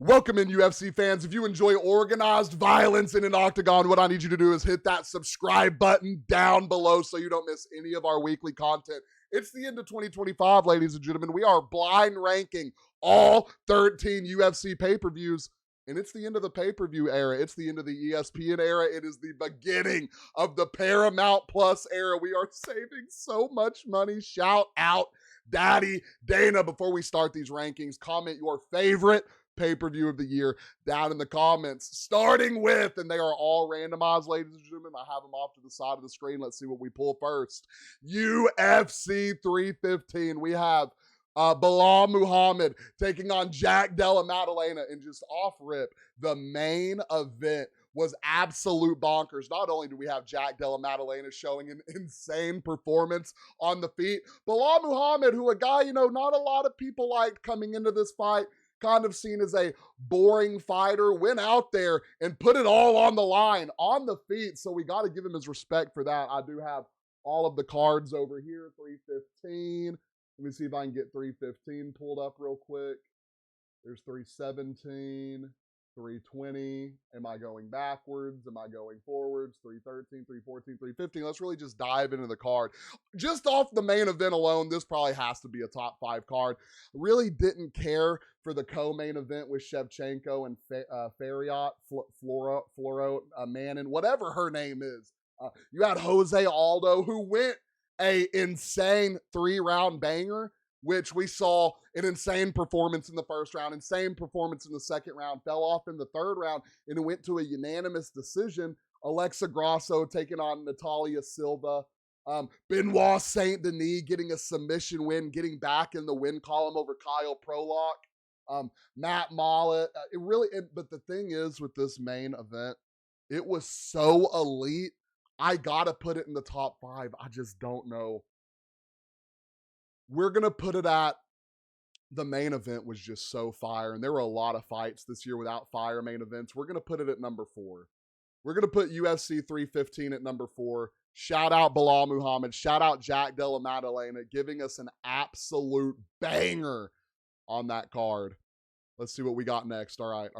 Welcome in, UFC fans. If you enjoy organized violence in an octagon, what I need you to do is hit that subscribe button down below so you don't miss any of our weekly content. It's the end of 2025, ladies and gentlemen. We are blind ranking all 13 UFC pay-per-views, and it's the end of the pay-per-view era. It's the end of the ESPN era. It is the beginning of the Paramount Plus era. We are saving so much money. Shout out Daddy Dana. Before we start these rankings, comment your favorite pay-per-view of the year down in the comments, starting with, and they are all randomized, ladies and gentlemen. I have them off to the side of the screen. Let's see what we pull first. UFC 315. We have Bilal Muhammad taking on Jack Della Maddalena, and just off rip, the main event was absolute bonkers. Not only do we have Jack Della Maddalena showing an insane performance on the feet, Bilal Muhammad, who a guy, not a lot of people liked coming into this fight, kind of seen as a boring fighter, went out there and put it all on the line, on the feet. So we got to give him his respect for that. I do have all of the cards over here, 315. Let me see if I can get 315 pulled up real quick. There's 317, 320. Am I going backwards? Am I going forwards? 313, 314, 315. Let's really just dive into the card. Just off the main event alone, this probably has to be a top 5 card. Really didn't care for the co-main event with Shevchenko and Fariat, Floro, Manin, whatever her name is. You had Jose Aldo, who went a insane 3-round banger, which we saw an insane performance in the first round, insane performance in the second round, fell off in the third round, and it went to a unanimous decision. Alexa Grasso taking on Natalia Silva. Benoit Saint Denis getting a submission win, getting back in the win column over Kyle Prolock. Matt Mollett. But the thing is with this main event, it was so elite. I gotta put it in the top 5. I just don't know. We're going to put it at the main event was just so fire. And there were a lot of fights this year without fire main events. We're going to put it at number 4. We're going to put UFC 315 at number 4. Shout out Bilal Muhammad. Shout out Jack Della Maddalena, giving us an absolute banger on that card. Let's see what we got next. All right.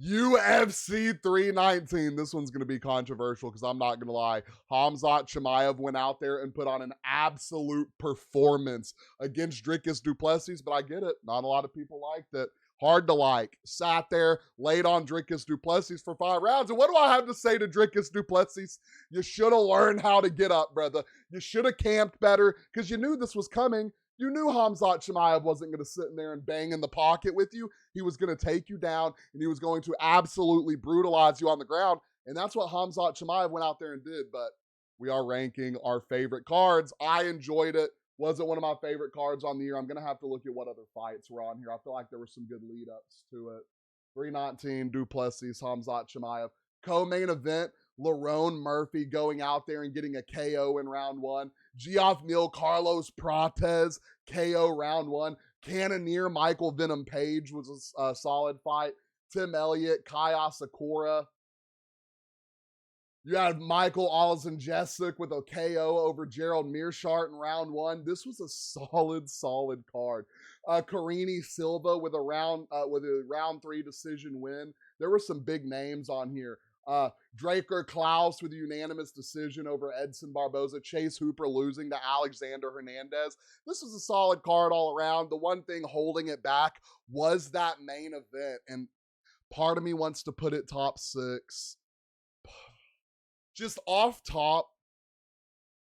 UFC 319. This one's going to be controversial because I'm not going to lie. Khamzat Chimaev went out there and put on an absolute performance against Dricus du Plessis, but I get it. Not a lot of people liked it. Hard to like. Sat there, laid on Dricus du Plessis for 5 rounds. And what do I have to say to Dricus du Plessis? You should have learned how to get up, brother. You should have camped better because you knew this was coming. You knew Khamzat Chimaev wasn't going to sit in there and bang in the pocket with you. He was going to take you down, and he was going to absolutely brutalize you on the ground. And that's what Khamzat Chimaev went out there and did. But we are ranking our favorite cards. I enjoyed it. Wasn't one of my favorite cards on the year. I'm going to have to look at what other fights were on here. I feel like there were some good lead-ups to it. 319, du Plessis, Khamzat Chimaev. Co-main event, Lerone Murphy going out there and getting a KO in round 1. Geoff Neal, Carlos Prates, KO round 1. Cannonier, Michael Venom Page was a solid fight. Tim Elliott, Kaya Sakura. You had Michael Olszewski with a KO over Gerald Meerschaert in round 1. This was a solid card. Carini Silva with a round 3 decision win. There were some big names on here. Draker Klaus with a unanimous decision over Edson Barboza. Chase Hooper losing to Alexander Hernandez. This was a solid card all around. The one thing holding it back was that main event. And part of me wants to put it top 6. Just off top,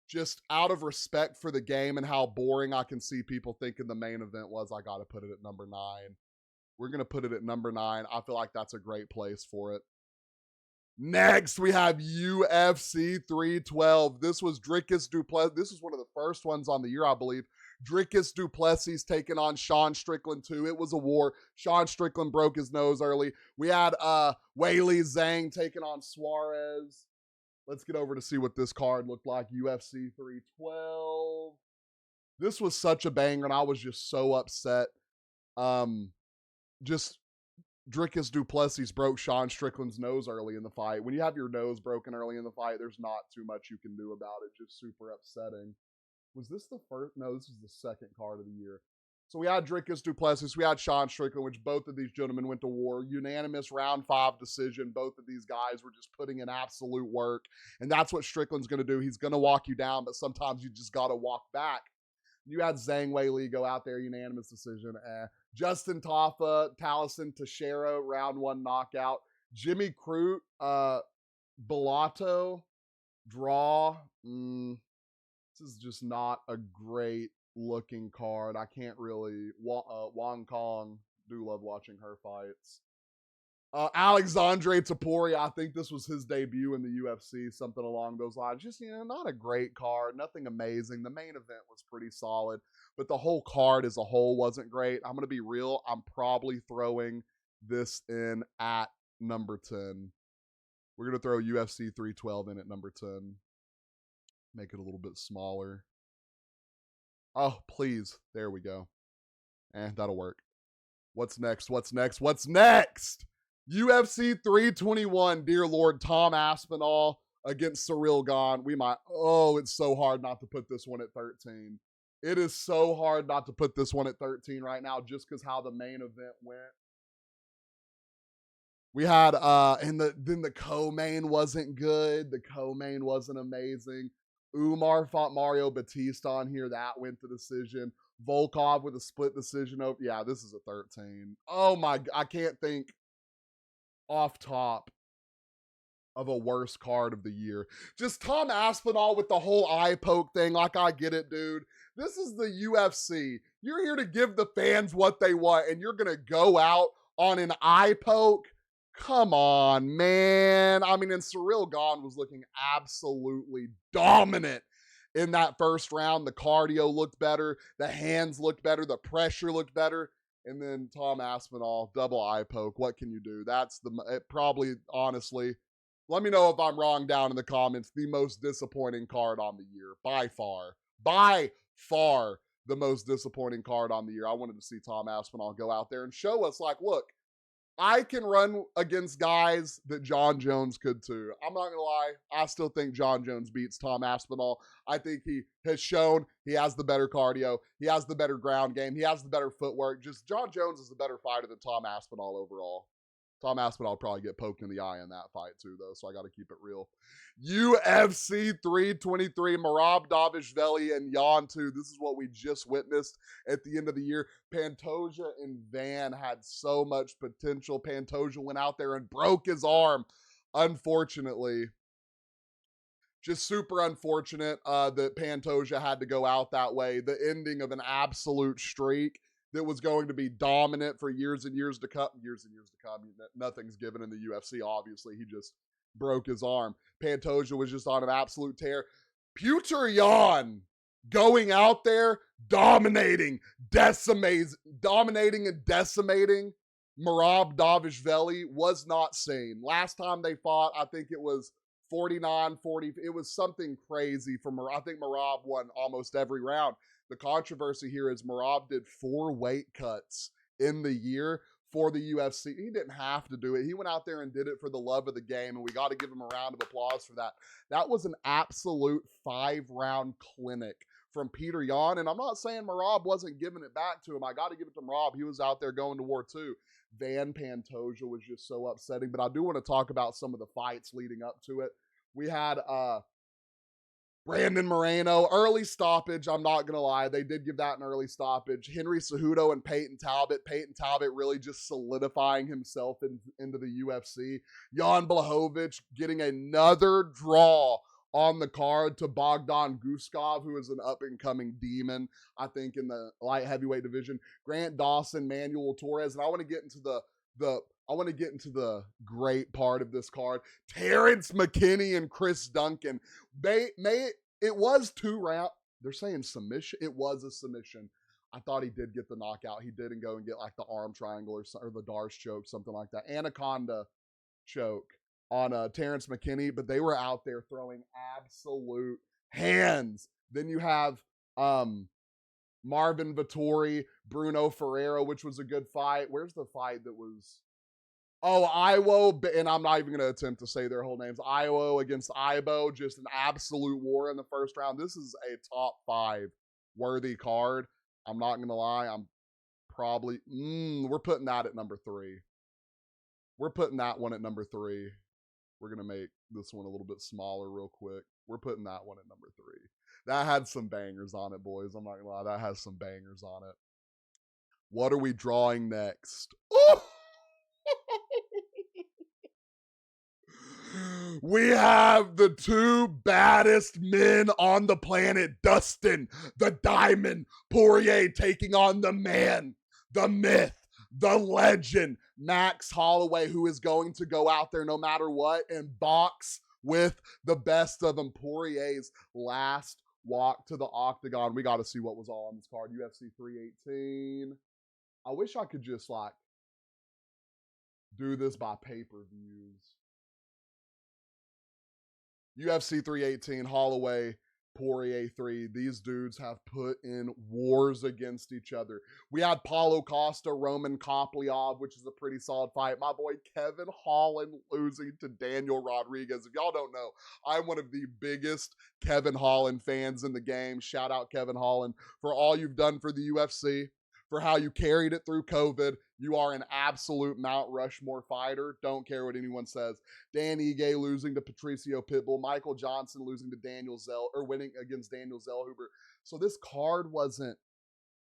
just out of respect for the game and how boring I can see people thinking the main event was, I got to put it at number 9. We're going to put it at number 9. I feel like that's a great place for it. Next, we have UFC 312. This was Dricus du Plessis. This is one of the first ones on the year, I believe. Dricus du Plessis taking on Sean Strickland 2. It was a war. Sean Strickland broke his nose early. We had Weili Zhang taking on Suarez. Let's get over to see what this card looked like. UFC 312. This was such a banger, and I was just so upset. Dricus du Plessis broke Sean Strickland's nose early in the fight. When you have your nose broken early in the fight, there's not too much you can do about it. Just super upsetting. Was this the first? No, this is the second card of the year. So we had Dricus Duplessis, we had Sean Strickland, which both of these gentlemen went to war. Unanimous round 5 decision. Both of these guys were just putting in absolute work. And that's what Strickland's going to do. He's going to walk you down, but sometimes you just got to walk back. You had Zhang Weili go out there, unanimous decision. Justin Tafa, Taliesin Teixeira, round 1 knockout. Jimmy Crute, Bellato, draw. This is just not a great looking card. I can't really. Wong Kong, do love watching her fights. Alexandre Tapori, I think this was his debut in the UFC, something along those lines. Just, not a great card, nothing amazing. The main event was pretty solid, but the whole card as a whole wasn't great. I'm going to be real. I'm probably throwing this in at number 10. We're going to throw UFC 312 in at number 10. Make it a little bit smaller. Oh, please. There we go. That'll work. What's next? UFC 321, dear Lord, Tom Aspinall against Cyril Gane. It's so hard not to put this one at 13. It is so hard not to put this one at 13 right now just because how the main event went. We had, then the co-main wasn't good. The co-main wasn't amazing. Umar fought Mario Batista on here. That went to decision. Volkov with a split decision. Yeah, this is a 13. Oh my, I can't think off top of a worse card of the year. Just Tom Aspinall with the whole eye poke thing. Like, I get it, dude. This is the UFC. You're here to give the fans what they want, and you're going to go out on an eye poke? Come on, man. And Cyril Gane was looking absolutely dominant in that first round. The cardio looked better. The hands looked better. The pressure looked better. And then Tom Aspinall, double eye poke. What can you do? That's probably, honestly, let me know if I'm wrong down in the comments. The most disappointing card on the year. By far the most disappointing card on the year. I wanted to see Tom Aspinall go out there and show us, like, look, I can run against guys that John Jones could too. I'm not going to lie. I still think John Jones beats Tom Aspinall. I think he has shown he has the better cardio. He has the better ground game. He has the better footwork. Just John Jones is the better fighter than Tom Aspinall overall. Tom Aspinall will probably get poked in the eye in that fight too, though, so I got to keep it real. UFC 323, Merab Dvalishvili and Jan 2. This is what we just witnessed at the end of the year. Pantoja and Van had so much potential. Pantoja went out there and broke his arm, unfortunately. Just super unfortunate that Pantoja had to go out that way. The ending of an absolute streak that was going to be dominant for years and years to come. Nothing's given in the UFC, obviously. He just broke his arm. Pantoja was just on an absolute tear. Petr Yan going out there, dominating and decimating Merab Dvalishvili was not seen. Last time they fought, I think it was 49-40. It was something crazy for Merab. I think Merab won almost every round. The controversy here is Merab did 4 weight cuts in the year for the UFC. He didn't have to do it. He went out there and did it for the love of the game, and we got to give him a round of applause for that. That was an absolute 5-round clinic from Petr Yan, and I'm not saying Merab wasn't giving it back to him. I got to give it to Merab. He was out there going to war too. Van Pantoja was just so upsetting, but I do want to talk about some of the fights leading up to it. We had Brandon Moreno, early stoppage. I'm not going to lie. They did give that an early stoppage. Henry Cejudo and Peyton Talbot. Peyton Talbot really just solidifying himself into the UFC. Jan Blachowicz getting another draw on the card to Bogdan Guskov, who is an up-and-coming demon, I think, in the light heavyweight division. Grant Dawson, Manuel Torres. And I want to get into the great part of this card. Terrence McKinney and Chris Duncan. It was 2 rounds. They're saying submission. It was a submission. I thought he did get the knockout. He didn't go and get like the arm triangle or the Darce choke, something like that. Anaconda choke on Terrence McKinney, but they were out there throwing absolute hands. Then you have Marvin Vettori, Bruno Ferreira, which was a good fight. Where's the fight that was... Oh, Iwo, and I'm not even going to attempt to say their whole names. Iwo against Ibo, just an absolute war in the first round. This is a top 5 worthy card. I'm not going to lie. I'm probably, we're putting that at number 3. We're putting that one at number 3. We're going to make this one a little bit smaller real quick. We're putting that one at number 3. That had some bangers on it, boys. I'm not going to lie. That has some bangers on it. What are we drawing next? Ooh! We have the 2 baddest men on the planet, Dustin, the Diamond Poirier, taking on the man, the myth, the legend, Max Holloway, who is going to go out there no matter what and box with the best of them. Poirier's last walk to the octagon. We got to see what was all on this card. UFC 318. I wish I could just like do this by pay-per-views. UFC 318, Holloway, Poirier 3. These dudes have put in wars against each other. We had Paulo Costa, Roman Koplyov, which is a pretty solid fight. My boy Kevin Holland losing to Daniel Rodriguez. If y'all don't know, I'm one of the biggest Kevin Holland fans in the game. Shout out Kevin Holland for all you've done for the UFC, for how you carried it through COVID. You are an absolute Mount Rushmore fighter. Don't care what anyone says. Dan Ige losing to Patricio Pitbull. Michael Johnson losing to Daniel Zell, or winning against Daniel Zellhuber. So this card wasn't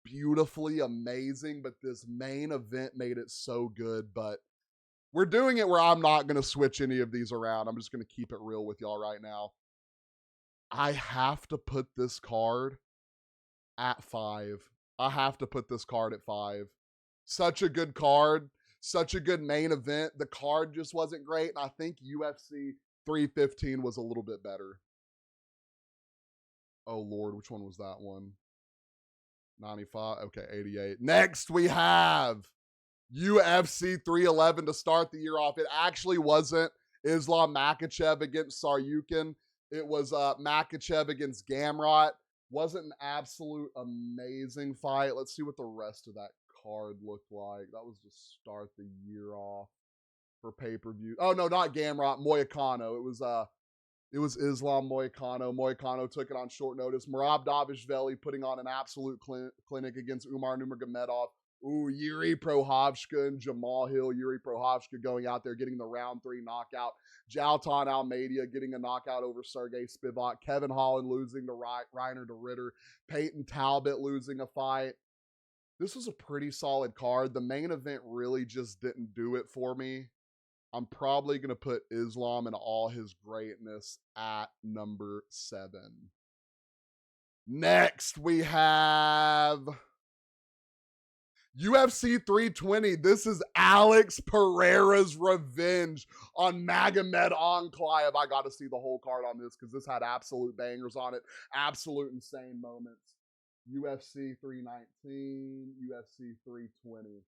beautifully amazing, but this main event made it so good. But we're doing it where I'm not going to switch any of these around. I'm just going to keep it real with y'all right now. I have to put this card at 5. I have to put this card at 5. Such a good card, such a good main event. The card just wasn't great, and I think UFC 315 was a little bit better. Oh, Lord, which one was that one? 95? Okay, 88. Next, we have UFC 311 to start the year off. It actually wasn't Islam Makhachev against Saryukin. It was Makhachev against Gamrot. Wasn't an absolute amazing fight. Let's see what the rest of that card looked like. That was to start the year off for pay-per-view. Oh no, not Gamrot, Moicano. It was Islam Moicano. Moicano took it on short notice. Merab Davishvili putting on an absolute clinic against Umar Nurmagomedov. Ooh, Yuri Prochazka and Jamal Hill. Yuri Prochazka going out there, getting the round 3 knockout. Jalton Almeida getting a knockout over Sergey Spivak. Kevin Holland losing to Reiner de Ritter. Peyton Talbot losing a fight. This was a pretty solid card. The main event really just didn't do it for me. I'm probably going to put Islam in all his greatness at number 7. Next, we have UFC 320. This is Alex Pereira's revenge on Magomed Ankalaev. I got to see the whole card on this because this had absolute bangers on it. Absolute insane moments. UFC 319, UFC 320.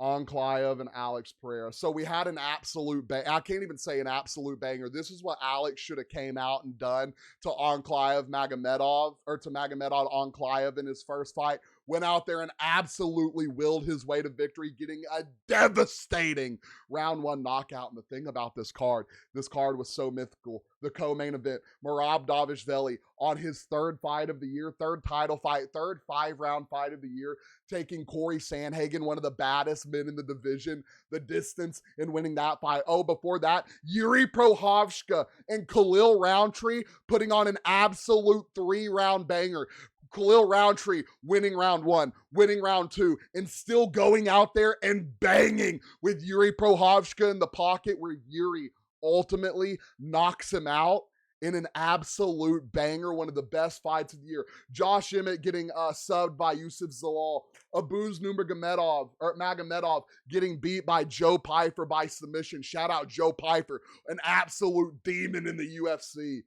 Ankalaev and Alex Pereira. So we had an absolute I can't even say an absolute banger. This is what Alex should have came out and done to Ankalaev Magomedov, or to Magomedov Ankalaev in his first fight. Went out there and absolutely willed his way to victory, getting a devastating round 1 knockout. And the thing about this card was so mythical. The co-main event, Merab Davishvili on his 3rd fight of the year, 3rd title fight, 3rd 5-round fight of the year, taking Corey Sandhagen, one of the baddest men in the division, the distance in winning that fight. Oh, before that, Yuri Prochazka and Khalil Roundtree putting on an absolute 3-round banger. Khalil Roundtree winning round 1, winning round 2, and still going out there and banging with Yuri Prochazka in the pocket, where Yuri ultimately knocks him out in an absolute banger, one of the best fights of the year. Josh Emmett getting subbed by Yusuf Zalal. Abuz Magomedov getting beat by Joe Pyfer by submission. Shout out Joe Pyfer, an absolute demon in the UFC.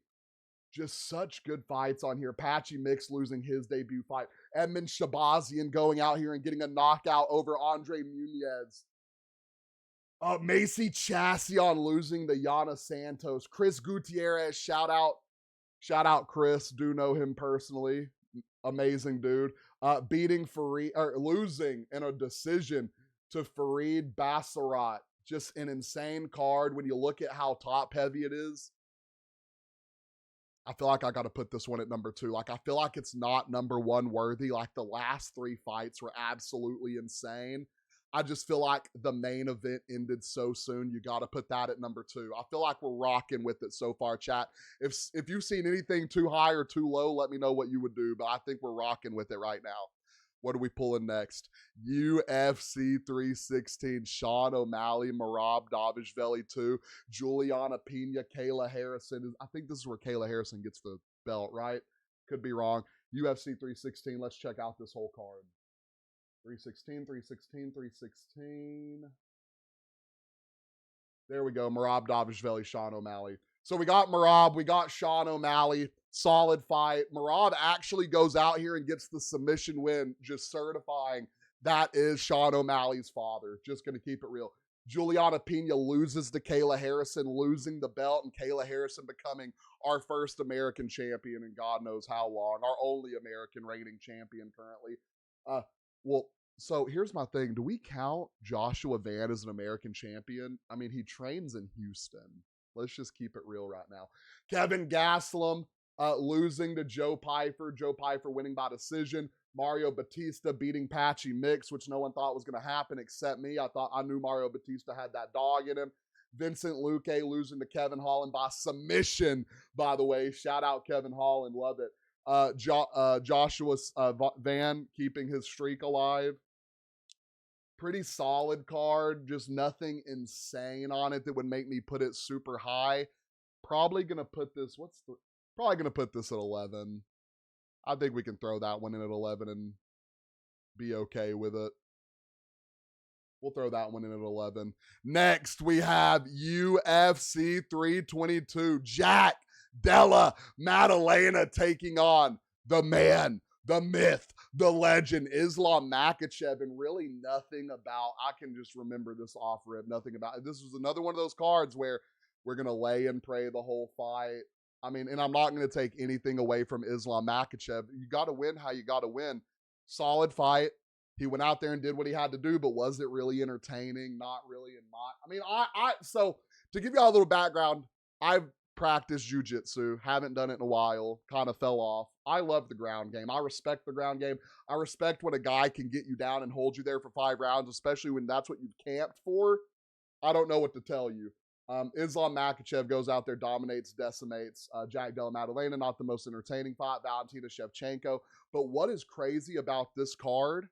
Just such good fights on here. Patchy Mix losing his debut fight. Edmund Shabazian going out here and getting a knockout over Andre Muniz. Macy Chassion losing to Yana Santos. Chris Gutierrez, shout out Chris. Do know him personally. Amazing dude. Beating Fareed, or losing in a decision to Fareed Bassarat. Just an insane card when you look at how top heavy it is. I feel like I got to put this one at number 2. Like, I feel like it's not number 1 worthy. Like, the last 3 fights were absolutely insane. I just feel like the main event ended so soon. You got to put that at number 2. I feel like we're rocking with it so far, chat. If you've seen anything too high or too low, let me know what you would do. But I think we're rocking with it right now. What are we pulling next? UFC 316, Sean O'Malley, Merab Dvalishvili 2, Juliana Pena, Kayla Harrison. I think this is where Kayla Harrison gets the belt, right? Could be wrong. UFC 316. Let's check out this whole card. 316, 316, 316. There we go. Merab Dvalishvili, Sean O'Malley. So we got Merab, we got Sean O'Malley. Solid fight. Merab actually goes out here and gets the submission win, just certifying that is Sean O'Malley's father. Just going to keep it real. Juliana Pena loses to Kayla Harrison, losing the belt, and Kayla Harrison becoming our first American champion in God knows how long. Our only American reigning champion currently. Well, so here's my thing. Do we count Joshua Van as an American champion? I mean, he trains in Houston. Let's just keep it real right now. Kevin Gastelum losing to Joe Pyfer. Joe Pyfer winning by decision. Mario Batista beating Patchy Mix, which no one thought was going to happen except me. I knew Mario Batista had that dog in him. Vincent Luque losing to Kevin Holland by submission, by the way. Shout out Kevin Holland. Love it. Joshua Van keeping his streak alive. Pretty solid card. Just nothing insane on it that would make me put it super high. Probably going to put this, probably going to put this at 11. I think we can throw that one in at 11 and be okay with it. We'll throw that one in at 11. Next, we have UFC 322. Jack Della Maddalena taking on the man, the myth, the legend, Islam Makhachev, and really nothing about, I can just remember this off rip, nothing about, this was another one of those cards where we're going to lay and pray the whole fight. I mean, and I'm not going to take anything away from Islam Makhachev. You got to win how you got to win. Solid fight. He went out there and did what he had to do, but was it really entertaining? Not really in my, so to give you all a little background, I've practiced jujitsu, haven't done it in a while, kind of fell off. I love the ground game. I respect the ground game. I respect when a guy can get you down and hold you there for 5 rounds, especially when that's what you've camped for. I don't know what to tell you. Islam Makhachev goes out there, dominates, decimates. Jack Della Maddalena, not the most entertaining fight. Valentina Shevchenko. But what is crazy about this card,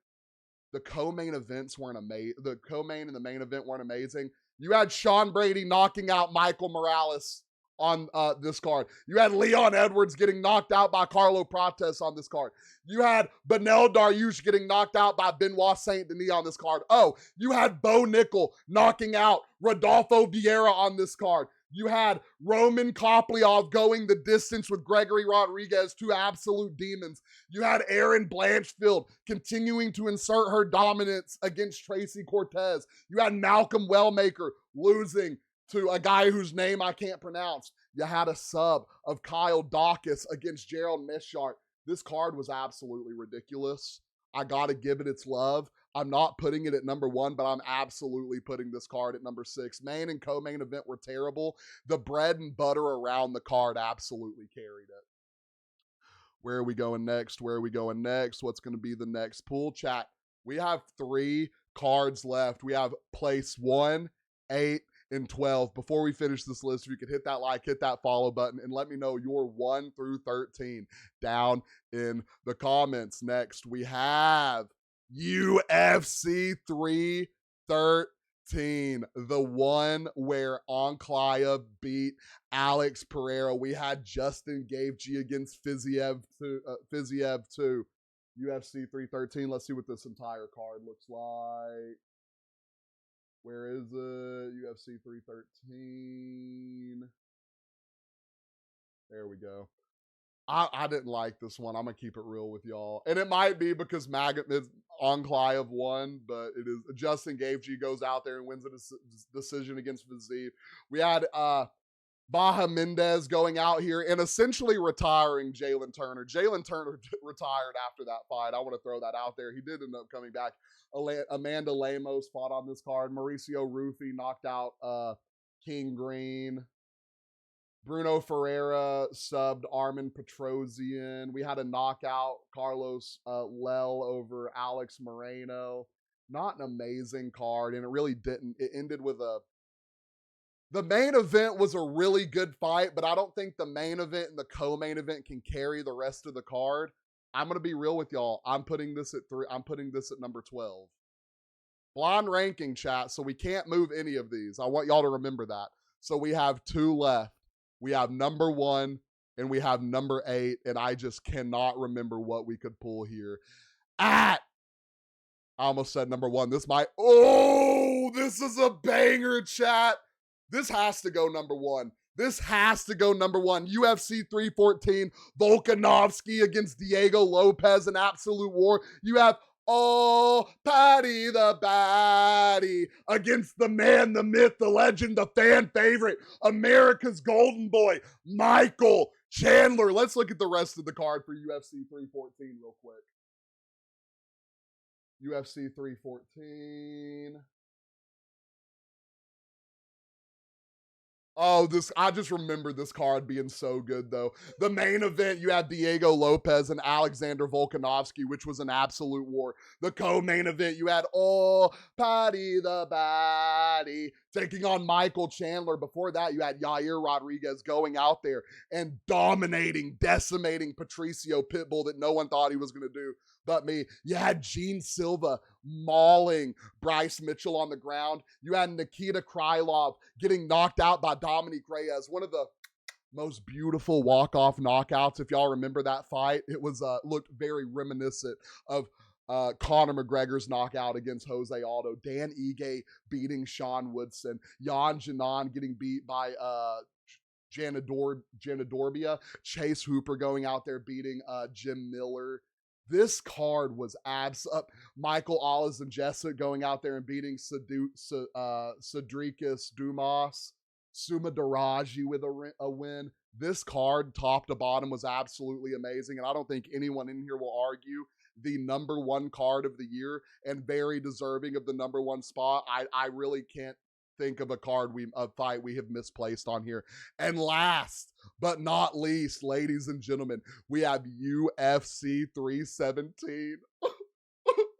the co-main events weren't amazing. The co-main and the main event weren't amazing. You had Sean Brady knocking out Michael Morales on this card. You had Leon Edwards getting knocked out by Carlo Prates on this card. You had Benel Dariush getting knocked out by Benoit Saint Denis on this card. Oh, you had Bo Nickel knocking out Rodolfo Vieira on this card. You had Roman Koplyov going the distance with Gregory Rodriguez, 2 absolute demons. You had Erin Blanchfield continuing to insert her dominance against Tracy Cortez. You had Malcolm Wellmaker losing to a guy whose name I can't pronounce. You had a sub of Kyle Dawkins against Gerald Mischart. This card was absolutely ridiculous. I got to give it its love. I'm not putting it at number 1, but I'm absolutely putting this card at number 6. Main and co-main event were terrible. The bread and butter around the card absolutely carried it. Where are we going next? Where are we going next? What's going to be the next pool? Chat, we have 3 cards left. We have place 1, 8, and 12. Before we finish this list, if you could hit that like, hit that follow button, and let me know your 1 through 13 down in the comments. Next, we have UFC 313, the one where Ankalaev beat Alex Pereira. We had Justin Gaethje against Fiziev 2. UFC 313. Let's see what this entire card looks like. Where is it? UFC 313. There we go. I didn't like this one. I'm going to keep it real with y'all. And it might be because Ankalaev won, but it is Justin Gaethje goes out there and wins a decision against Fiziev. We had Baja Mendez going out here and essentially retiring Jalen Turner. Jalen Turner retired after that fight. I want to throw that out there. He did end up coming back. Amanda Lemos fought on this card. Mauricio Rufy knocked out King Green. Bruno Ferreira subbed Armin Petrosian. We had a knockout Carlos Lel over Alex Moreno. Not an amazing card, and it really didn't. It ended with the main event was a really good fight, but I don't think the main event and the co-main event can carry the rest of the card. I'm gonna be real with y'all. I'm putting this at 3. I'm putting this at number 12. Blind ranking, chat, so we can't move any of these. I want y'all to remember that. So we have 2 left. We have number 1 and we have number 8, and I just cannot remember what we could pull here. I almost said number 1. This is a banger, chat. This has to go number 1. This has to go number 1. UFC 314, Volkanovski against Diego Lopez, an absolute war. You have Paddy the Baddy against the man, the myth, the legend, the fan favorite, America's golden boy, Michael Chandler. Let's look at the rest of the card for UFC 314 real quick. UFC 314. Oh, I just remember this card being so good, though. The main event, you had Diego Lopez and Alexander Volkanovski, which was an absolute war. The co-main event, you had Paddy the Baddy taking on Michael Chandler. Before that, you had Yair Rodriguez going out there and dominating, decimating Patricio Pitbull that no one thought he was going to do but me. You had Gene Silva mauling Bryce Mitchell on the ground. You had Nikita Krylov getting knocked out by Dominic Reyes. One of the most beautiful walk-off knockouts. If y'all remember that fight, it was looked very reminiscent of Conor McGregor's knockout against Jose Aldo. Dan Ige beating Sean Woodson. Jan Janan getting beat by Janadorbia. Chase Hooper going out there beating Jim Miller. This card was Michael Ollis and Jessup going out there and beating Cedricus Dumas. Suma Daraji with a win. This card, top to bottom, was absolutely amazing, and I don't think anyone in here will argue the number 1 card of the year and very deserving of the number 1 spot. I really can't think of a fight we have misplaced on here. And last but not least, ladies and gentlemen, we have UFC 317.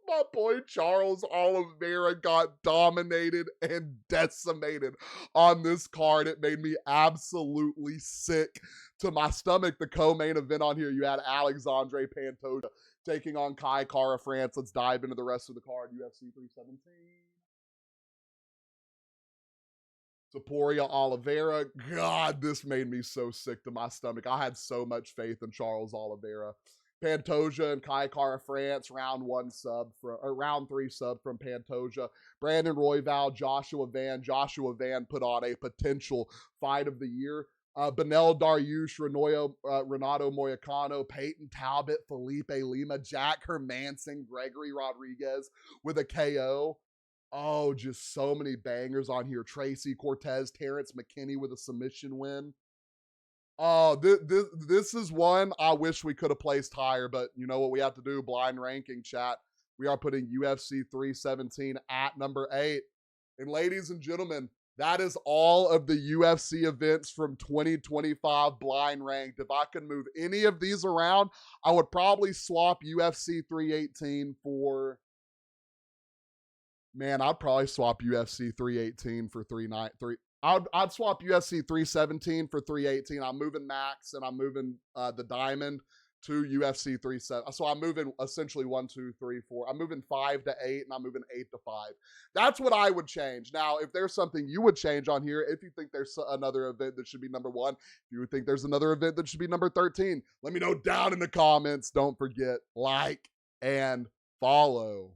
My boy Charles Oliveira got dominated and decimated on this card. It made me absolutely sick to my stomach. The co-main event on here, you had Alexandre Pantoja taking on Kai Kara France. Let's dive into the rest of the card. UFC 317. Topuria Oliveira. God, this made me so sick to my stomach. I had so much faith in Charles Oliveira. Pantoja and Kai Kara France, round 3 sub from Pantoja. Brandon Royval, Joshua Van. Joshua Van put on a potential fight of the year. Benel Dariush, Renato Moyacano, Peyton Talbot, Felipe Lima, Jack Hermanson, Gregory Rodriguez with a KO. Oh, just so many bangers on here. Tracy Cortez, Terrence McKinney with a submission win. Oh, this is one I wish we could have placed higher, but you know what we have to do? Blind ranking, chat. We are putting UFC 317 at number 8. And ladies and gentlemen, that is all of the UFC events from 2025 blind ranked. If I could move any of these around, I would probably swap UFC 318 for... Man, I'd probably swap UFC 318 for 393. I'd swap UFC 317 for 318. I'm moving Max and I'm moving the Diamond to UFC 37. So I'm moving essentially 1, 2, 3, 4. I'm moving 5 to 8 and I'm moving 8 to 5. That's what I would change. Now, if there's something you would change on here, if you think there's another event that should be number 1, if you think there's another event that should be number 13, let me know down in the comments. Don't forget, like and follow.